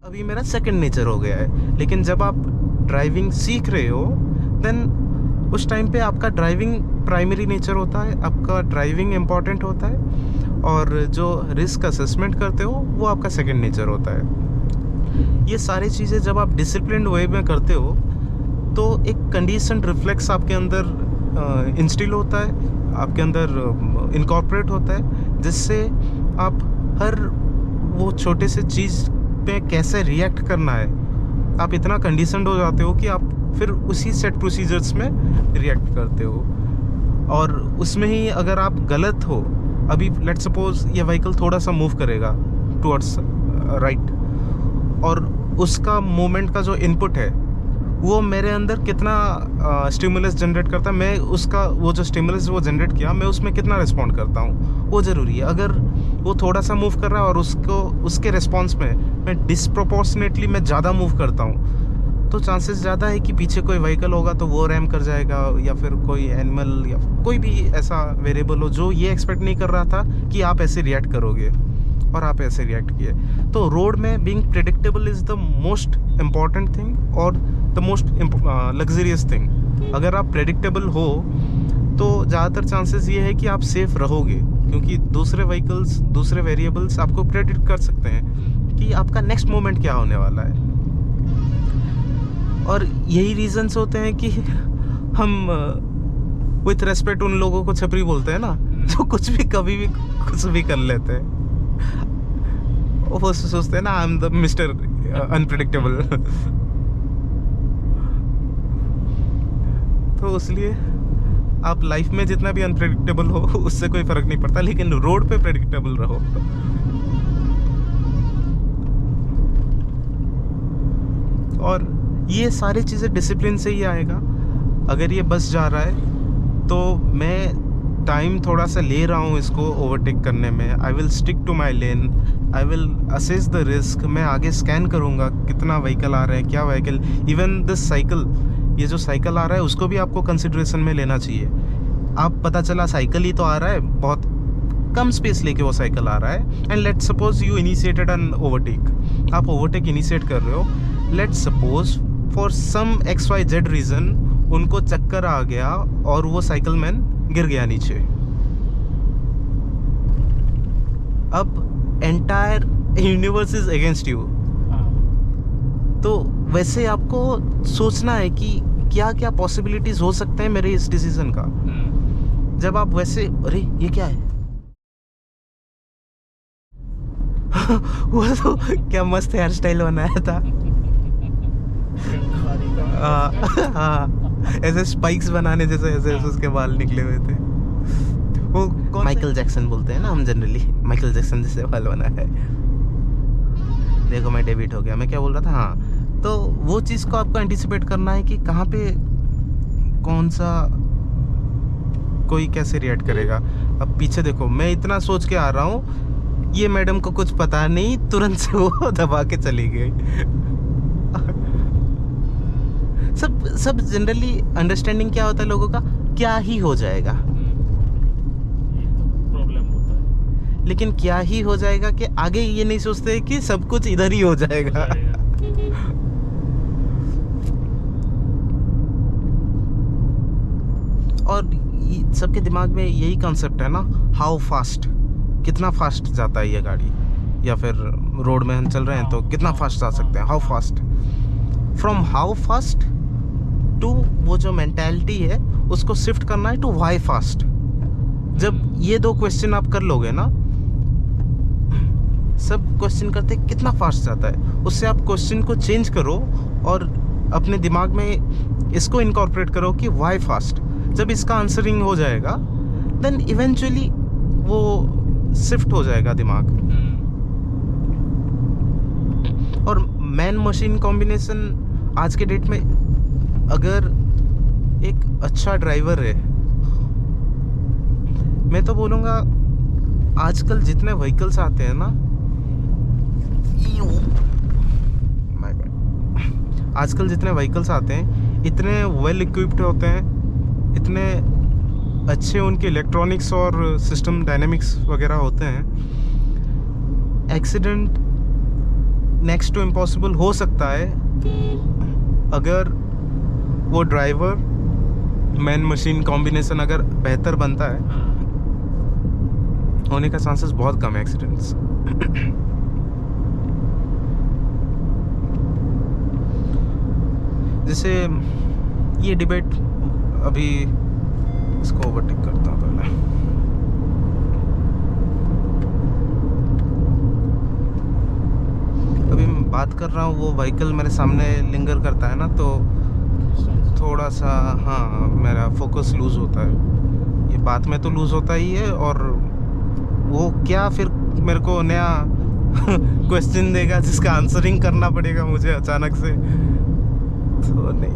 अभी मेरा second nature हो गया है। लेकिन जब आप ड्राइविंग सीख रहे हो देन उस टाइम पे आपका ड्राइविंग प्राइमरी नेचर होता है, आपका ड्राइविंग इम्पॉर्टेंट होता है, और जो रिस्क असेसमेंट करते हो वो आपका सेकंड नेचर होता है। ये सारी चीज़ें जब आप डिसिप्लिन्ड वे में करते हो तो एक कंडीशनड रिफ्लेक्स आपके अंदर इंस्टिल होता है, आपके अंदर इनकॉर्पोरेट होता है, जिससे आप हर वो छोटे से चीज़ पे कैसे रिएक्ट करना है आप इतना कंडीशनड हो जाते हो कि आप फिर उसी सेट प्रोसीजर्स में रिएक्ट करते हो। और उसमें ही अगर आप गलत हो, अभी लेट्स सपोज ये व्हीकल थोड़ा सा मूव करेगा टुवर्ड्स राइट, और उसका मूवमेंट का जो इनपुट है वो मेरे अंदर कितना स्टिमुलस जनरेट करता है, मैं उसका वो जो स्टिमुलस वो जनरेट किया मैं उसमें कितना रिस्पॉन्ड करता हूँ वो ज़रूरी है। अगर वो थोड़ा सा मूव कर रहा है और उसके रिस्पॉन्स में मैं डिसप्रोपोर्शनेटली मैं ज़्यादा मूव करता हूँ तो चांसेस ज़्यादा है कि पीछे कोई व्हीकल होगा तो वो रैम कर जाएगा, या फिर कोई एनिमल या कोई भी ऐसा वेरिएबल हो जो ये एक्सपेक्ट नहीं कर रहा था कि आप ऐसे रिएक्ट करोगे और आप ऐसे रिएक्ट किए। तो रोड में being predictable is the most important thing और द मोस्ट लग्जरियस थिंग। अगर आप प्रेडिक्टेबल हो तो ज़्यादातर चांसेस ये है कि आप सेफ रहोगे, क्योंकि दूसरे व्हीकल्स दूसरे वेरिएबल्स आपको प्रेडिक्ट कर सकते हैं कि आपका नेक्स्ट मोमेंट क्या होने वाला है। और यही रीजंस होते हैं कि हम विथ रेस्पेक्ट उन लोगों को छपरी बोलते हैं ना, जो कुछ भी कभी भी कुछ भी कर लेते हैं। वो सोचते हैं ना I am the mister unpredictable. तो इसलिए आप लाइफ में जितना भी अनप्रेडिक्टेबल हो उससे कोई फर्क नहीं पड़ता, लेकिन रोड पे प्रेडिक्टेबल रहो। और ये सारी चीज़ें डिसिप्लिन से ही आएगा। अगर ये बस जा रहा है तो मैं टाइम थोड़ा सा ले रहा हूँ इसको ओवरटेक करने में, I will stick to my lane, I will assess the risk. मैं आगे स्कैन करूँगा कितना व्हीकल आ रहे हैं, क्या व्हीकल, इवन दिस साइकिल, ये जो साइकिल आ रहा है उसको भी आपको कंसिडरेशन में लेना चाहिए। आप पता चला साइकिल ही तो आ रहा है, बहुत कम स्पेस लेके वो साइकिल आ रहा है, and let suppose you initiated an overtake, आप ओवरटेक इनिशिएट कर रहे हो, let suppose for some XYZ reason उनको चक्कर आ गया और वो साइकिल मैन गिर गया नीचे। अब entire universe is against you. तो वैसे आपको सोचना है कि क्या क्या पॉसिबिलिटीज हो सकते हैं मेरे इस डिसीजन का। जब आप वैसे, अरे ये क्या है वो तो क्या मस्त हेयर स्टाइल बनाया था। हाँ, ऐसे स्पाइक्स बनाने जैसे ऐसे उसके बाल निकले हुए थे। वो माइकल जैक्सन बोलते हैं ना हम जनरली, माइकल जैक्सन जैसे बाल बना है। देखो मैं डेविड हो गया, मैं क्या बोल रहा था। हाँ, तो वो चीज़ को आपको एंटिसिपेट करना है कि कहाँ पे कौन सा कोई कैसे रिएक्ट करेगा। अब पीछे देखो, मैं इतना सोच के आ रहा हूँ, ये मैडम को कुछ पता नहीं, तुरंत से वो दबा के चली गई। सब जनरली अंडरस्टैंडिंग क्या होता है लोगों का, क्या ही हो जाएगा, प्रॉब्लम होता है। लेकिन क्या ही हो जाएगा कि आगे ये नहीं सोचते कि सब कुछ इधर ही हो जाएगा। और सबके दिमाग में यही कॉन्सेप्ट है ना, हाउ फास्ट, कितना फास्ट जाता है ये गाड़ी, या फिर रोड में हम चल रहे हैं तो कितना फास्ट जा सकते हैं, how fast. From how fast to वो जो मेंटालिटी है उसको शिफ्ट करना है टू व्हाई फास्ट। जब ये दो क्वेश्चन आप कर लोगे ना, सब क्वेश्चन करते कितना फास्ट जाता है, उससे आप क्वेश्चन को चेंज करो और अपने दिमाग में इसको इनकॉर्पोरेट करो कि व्हाई फास्ट। जब इसका आंसरिंग हो जाएगा देन इवेंचुअली वो शिफ्ट हो जाएगा दिमाग। और मैन मशीन कॉम्बिनेशन आज के डेट में, अगर एक अच्छा ड्राइवर है, मैं तो बोलूँगा आजकल जितने व्हीकल्स आते हैं ना, आजकल जितने व्हीकल्स आते हैं इतने वेल इक्विप्ड होते हैं, इतने अच्छे उनके इलेक्ट्रॉनिक्स और सिस्टम डायनेमिक्स वगैरह होते हैं, एक्सीडेंट नेक्स्ट टू इम्पॉसिबल हो सकता है अगर वो ड्राइवर मैन मशीन कॉम्बिनेशन अगर बेहतर बनता है, होने का चांसेस बहुत कम है एक्सीडेंट्स। जैसे ये डिबेट, अभी इसको ओवरटेक करता हूँ पहले। अभी मैं बात कर रहा हूँ, वो व्हीकल मेरे सामने लिंगर करता है ना, तो थोड़ा सा हाँ मेरा फोकस लूज़ होता है। ये बात में तो लूज़ होता ही है, और वो क्या फिर मेरे को नया क्वेश्चन देगा जिसका आंसरिंग करना पड़ेगा मुझे अचानक से, तो नहीं।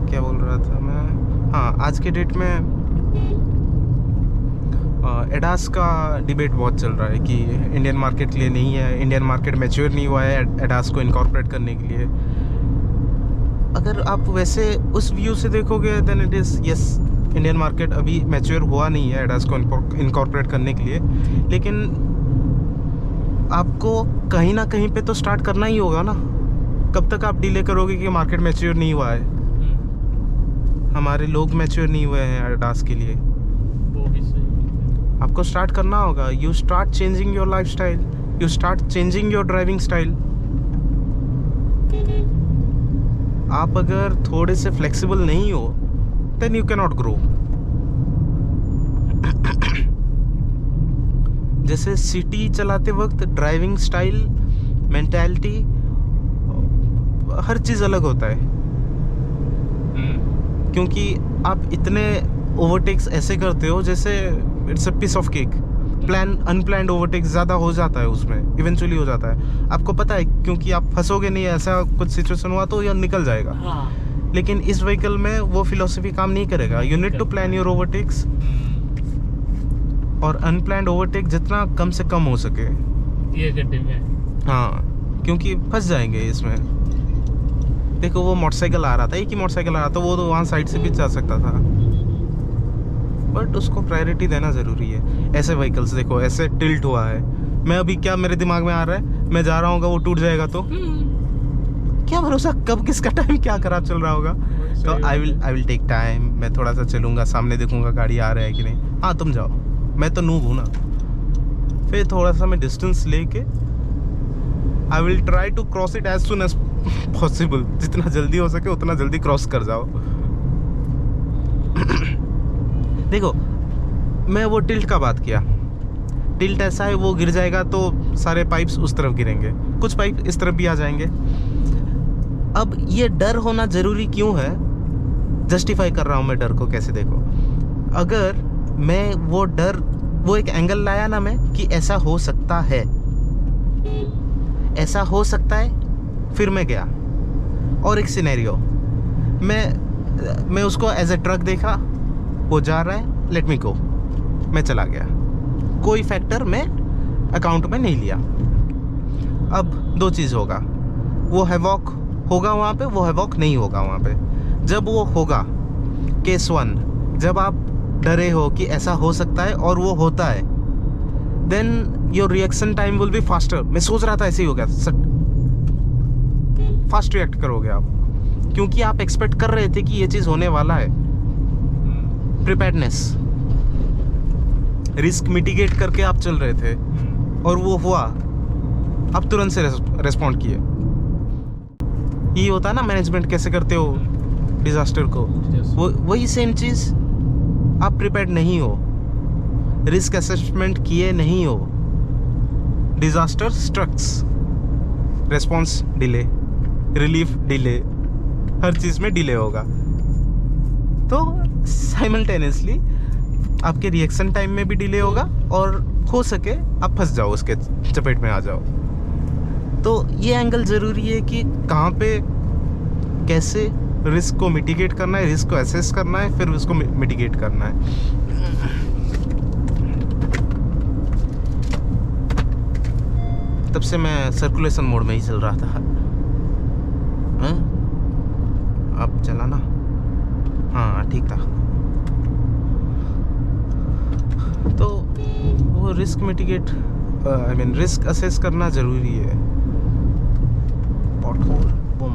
क्या बोल रहा था मैं? हाँ, आज के डेट में एडास का डिबेट बहुत चल रहा है कि इंडियन मार्केट के लिए नहीं है, इंडियन मार्केट मैच्योर नहीं हुआ है एडास को इनकॉर्पोरेट करने के लिए। अगर आप वैसे उस व्यू से देखोगे then it is yes, Indian market अभी मैच्योर हुआ नहीं है एडास को इनकॉर्पोरेट करने के लिए, लेकिन आपको कहीं ना कहीं पे तो स्टार्ट करना ही होगा ना। कब तक आप डिले करोगे कि मार्केट मैच्योर नहीं हुआ है? हमारे लोग मैच्योर नहीं हुए हैं एडास के लिए, वो भी सही। आपको स्टार्ट करना होगा। You start changing your lifestyle, you start changing your driving style. आप अगर थोड़े से फ्लेक्सिबल नहीं हो then you cannot grow. जैसे सिटी चलाते वक्त ड्राइविंग स्टाइल, मेंटालिटी, हर चीज़ अलग होता है, क्योंकि आप इतने ओवरटेक्स ऐसे करते हो जैसे it's a piece of cake. Unplanned overtakes ज़्यादा हो जाता है, उसमें इवेंचुअली हो जाता है। आपको पता है क्योंकि आप फंसोगे नहीं, ऐसा कुछ सिचुएशन हुआ तो यह निकल जाएगा। हाँ। लेकिन इस व्हीकल में वो फिलॉसफी काम नहीं करेगा। You need to plan your overtakes, और अनप्लान्ड ओवरटेक जितना कम से कम हो सके। ये गड्ढे में हाँ, क्योंकि फंस जाएंगे इसमें। देखो वो मोटरसाइकिल आ रहा था, एक ही मोटरसाइकिल आ रहा था, वो तो वहाँ साइड से भी जा सकता था, बट उसको प्रायोरिटी देना ज़रूरी है। ऐसे व्हीकल्स देखो, ऐसे टिल्ट हुआ है, मैं अभी क्या मेरे दिमाग में आ रहा है, मैं जा रहा हूँ वो टूट जाएगा तो क्या भरोसा कब किसका टाइम क्या खराब चल रहा होगा। तो आई विल टेक टाइम, मैं थोड़ा सा चलूँगा, सामने देखूँगा गाड़ी आ रहा है कि नहीं। हाँ तुम जाओ, मैं तो नूब हूँ ना। फिर थोड़ा सा मैं डिस्टेंस लेके I will try to cross it as soon as possible. जितना जल्दी हो सके उतना जल्दी क्रॉस कर जाओ। देखो मैं वो टिल्ट का बात किया, टिल्ट ऐसा है वो गिर जाएगा तो सारे पाइप्स उस तरफ गिरेंगे, कुछ पाइप इस तरफ भी आ जाएंगे। अब ये डर होना ज़रूरी क्यों है? जस्टिफाई कर रहा हूँ मैं डर को कैसे। देखो अगर मैं वो डर, वो एक एंगल लाया ना मैं कि ऐसा हो सकता है, ऐसा हो सकता है, फिर मैं गया और एक सिनेरियो, मैं उसको एज ए ट्रक देखा, वो जा रहा है, लेट मी गो, मैं चला गया, कोई फैक्टर मैं अकाउंट में नहीं लिया। अब दो चीज़ होगा, वो हैवॉक होगा वहाँ पे, वो हैवॉक नहीं होगा वहाँ पे। जब वो होगा, केस 1, जब आप डरे हो कि ऐसा हो सकता है और वो होता है, then your reaction time will be faster. मैं सोच रहा था ऐसे ही हो गया, फास्ट रिएक्ट करोगे आप, क्योंकि आप एक्सपेक्ट कर रहे थे कि ये चीज़ होने वाला है। प्रिपेयर्डनेस, रिस्क मिटिगेट करके आप चल रहे थे और वो हुआ, आप तुरंत से रेस्पॉन्ड किए। ये होता है ना मैनेजमेंट कैसे करते हो डिजास्टर को, वो वही सेम चीज़। आप प्रिपेयर्ड नहीं हो, रिस्क असेसमेंट किए नहीं हो, disaster strikes, response delay, relief delay, हर चीज़ में डिले होगा। तो साइमल्टेनियसली आपके रिएक्शन टाइम में भी डिले होगा और हो सके आप फंस जाओ, उसके चपेट में आ जाओ। तो ये एंगल ज़रूरी है कि कहाँ पे कैसे रिस्क को मिटिगेट करना है, रिस्क को एसेस करना है, फिर उसको मिटिगेट करना है। तब से मैं सर्कुलेशन मोड में ही चल रहा था। अब चला ना, हाँ ठीक था। Risk mitigate I mean risk assess करना ज़रूरी है। Pothole boom.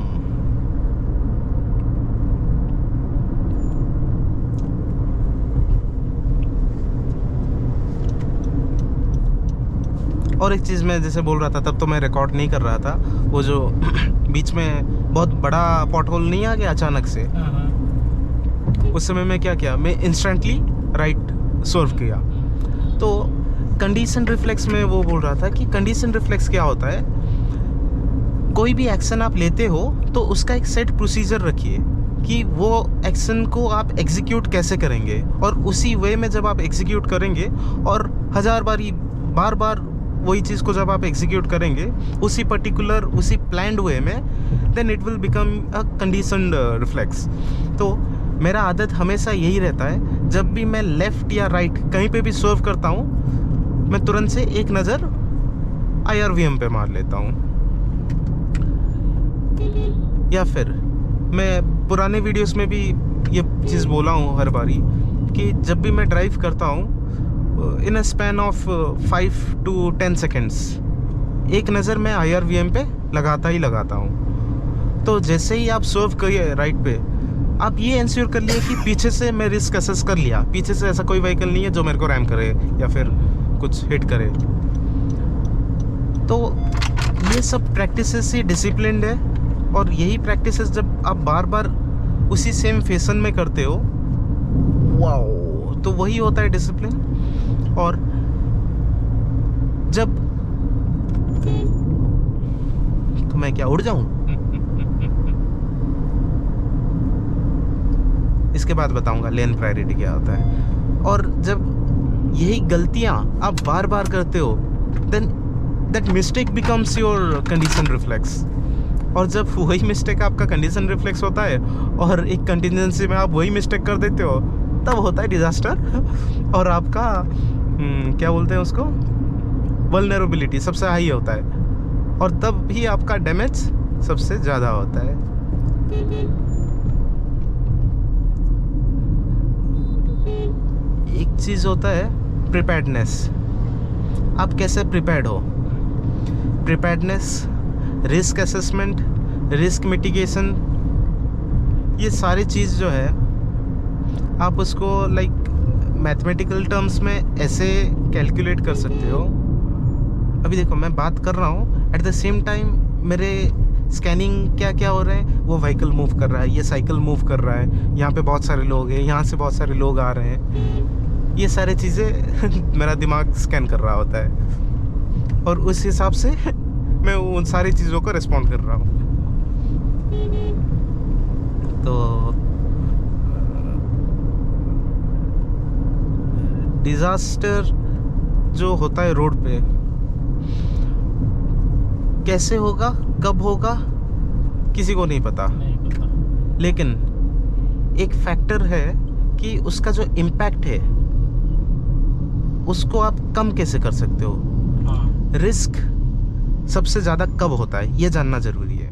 और एक चीज़ मैं जैसे बोल रहा था, तब तो मैं रिकॉर्ड नहीं कर रहा था, वो जो बीच में बहुत बड़ा पॉटहोल नहीं आ गया अचानक से, उस समय में क्या किया, मैं इंस्टेंटली राइट सर्व किया। तो कंडीशन रिफ्लेक्स में वो बोल रहा था कि कंडीशन रिफ्लेक्स क्या होता है, कोई भी एक्शन आप लेते हो तो उसका एक सेट प्रोसीजर रखिए कि वो एक्शन को आप एग्जीक्यूट कैसे करेंगे, और उसी वे में जब आप एग्जीक्यूट करेंगे और बार बार वही चीज़ को जब आप एग्जीक्यूट करेंगे उसी पर्टिकुलर उसी प्लान्ड वे में, then it will become a conditioned reflex. तो मेरा आदत हमेशा यही रहता है, जब भी मैं लेफ़्ट या राइट कहीं पे भी सर्व करता हूँ, मैं तुरंत से एक नज़र IRVM पे मार लेता हूँ। या फिर मैं पुराने वीडियोस में भी ये चीज़ बोला हूँ हर बारी कि जब भी मैं ड्राइव करता हूँ, in a span of 5 to 10 seconds एक नज़र मैं IRVM पे लगाता ही लगाता हूँ। तो जैसे ही आप सर्व करिए राइट पे, आप ये इंश्योर कर लिए कि पीछे से मैं रिस्क असेस कर लिया, पीछे से ऐसा कोई व्हीकल नहीं है जो मेरे को रैम करे या फिर कुछ हिट करे। तो ये सब प्रैक्टिसेस ही डिसिप्लिन्ड है, और यही प्रैक्टिसेस जब आप बार बार उसी सेम फैशन में करते हो, वाओ, तो वही होता है डिसिप्लिन। और जब तो मैं क्या उड़ जाऊं, इसके बाद बताऊंगा लेन प्रायोरिटी क्या होता है। और जब यही गलतियां आप बार बार करते हो, then that mistake becomes your condition reflex. और जब वही मिस्टेक आपका कंडीशन रिफ्लेक्स होता है और एक कंटिजेंसी में आप वही मिस्टेक कर देते हो, तब होता है डिजास्टर। और आपका क्या बोलते हैं उसको, वल्नरेबिलिटी सबसे हाई होता है, और तब भी आपका डैमेज सबसे ज़्यादा होता है। एक चीज़ होता है प्रिपेयर्डनेस, आप कैसे प्रिपेयर्ड हो। Preparedness, risk assessment, risk mitigation, ये सारी चीज़ जो है आप उसको लाइक मैथमेटिकल टर्म्स में ऐसे कैलकुलेट कर सकते हो। अभी देखो मैं बात कर रहा हूँ, एट द सेम टाइम मेरे स्कैनिंग क्या क्या हो रहे हैं, वो व्हीकल मूव कर रहा है, ये साइकिल मूव कर रहा है, यहाँ पे बहुत सारे लोग हैं, यहाँ से बहुत सारे लोग आ रहे हैं, ये सारे चीज़ें मेरा दिमाग स्कैन कर रहा होता है, और उस हिसाब से मैं उन सारी चीज़ों को रिस्पॉन्ड कर रहा हूँ। तो डिज़ास्टर जो होता है रोड पे, कैसे होगा, कब होगा, किसी को नहीं पता। लेकिन एक फैक्टर है कि उसका जो इम्पैक्ट है उसको आप कम कैसे कर सकते हो। रिस्क सबसे ज़्यादा कब होता है ये जानना ज़रूरी है।